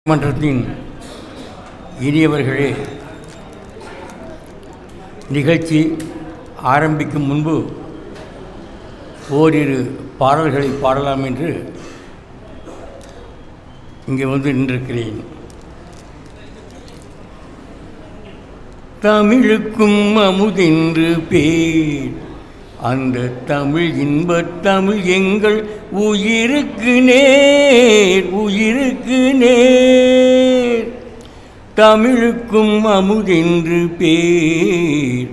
மன்றத்தின் இனியவர்களே, நிகழ்ச்சி ஆரம்பிக்கும் முன்பு ஓரிரு பாடல்களை பாடலாம் என்று இங்கே வந்து நின்றிருக்கிறேன். தமிழுக்கும் அமுதென்று பேர், அந்த தமிழ் இன்பத் தமிழ் எங்கள் உயிருக்கு நேர், உயிருக்கு நேர். தமிழுக்கும் அமுதென்று பேர்,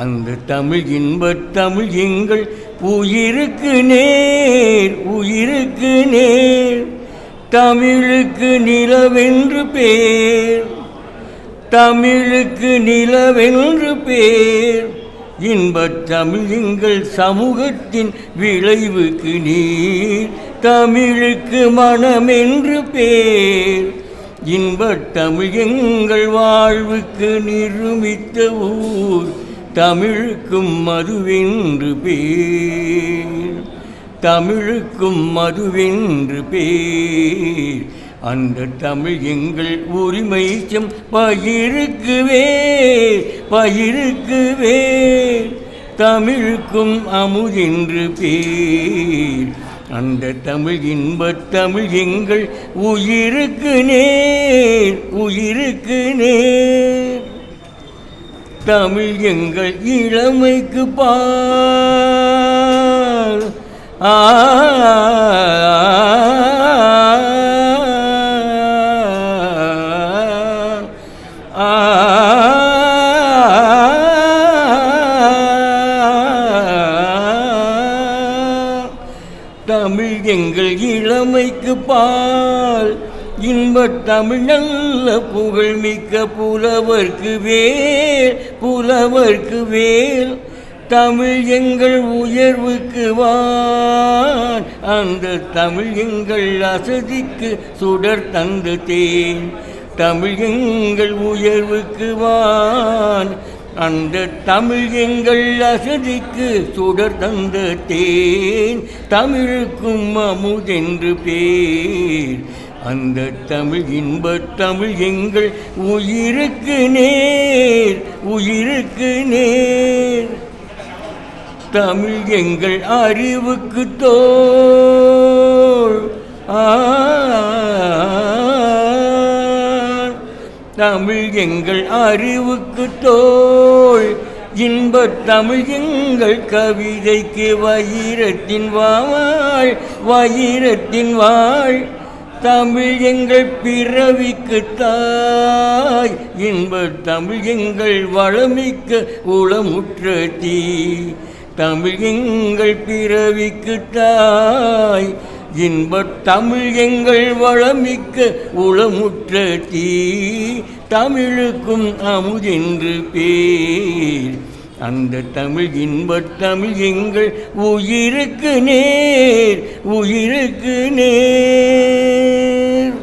அந்த தமிழ் இன்பத் தமிழ் எங்கள் உயிருக்கு நேர், உயிருக்கு நேர். தமிழுக்கு நிலவென்று பேர், தமிழுக்கு நிலவென்று பேர். இன்பத் தமிழ் எங்கள் சமூகத்தின் விளைவுக்கு நீர், தமிழுக்கு மனமென்று பேர். இன்பத் தமிழ் எங்கள் வாழ்வுக்கு நிருமித்த ஊர், தமிழுக்கும் மதுவென்று பேர், தமிழுக்கும் மதுவென்று பேர். அந்த தமிழ் எங்கள் உரிமைச்சம் பயிருக்கு வேர், பயிருக்கு வேர். தமிழுக்கும் அமுதென்று பேர், அந்த தமிழ் இன்பத் தமிழ் எங்கள் உயிருக்கு நேர், உயிருக்கு நேர். தமிழ் எங்கள் இளமைக்கு பால், தமிழ் எங்கள் இளமைக்கு பால். இன்பத் தமிழ் நல்ல புகழ்மிக்க புலவர்க்கு வேல், புலவர்க்கு வேல். தமிழ் எங்கள் உயர்வுக்கு வான், அந்த தமிழ் எங்கள் அசதிக்கு சுடர் தந்த தேன். தமிழ் எங்கள் உயர்வுக்கு வான், அந்த தமிழ் எங்கள் அசதிக்கு சுடர் தந்த தேன். தமிழுக்கும் அமுதென்று பேர், அந்த தமிழ் இன்பத் தமிழ் எங்கள் உயிருக்கு நேர், உயிருக்கு நேர். தமிழ் எங்கள் அறிவுக்கு தோள், தமிழ் எங்கள் அறிவுக்கு தோள். இன்பத் தமிழ் எங்கள் கவிதைக்கு வைரத்தின் வாழ், வைரத்தின் வாழ். தமிழ் எங்கள் பிறவிக்கு தாய், இன்பத் தமிழ் எங்கள் வளமிக்க உளமுற்ற தீ. தமிழ் எங்கள் பிறவிக்கு தாய், இன்பத் தமிழ் எங்கள் வளமிக்க உளமுற்ற தீ. தமிழுக்கும் அமுதென்று பேர், அந்த தமிழ் இன்பத் தமிழ் எங்கள் உயிருக்கு நேர், உயிருக்கு நேர்.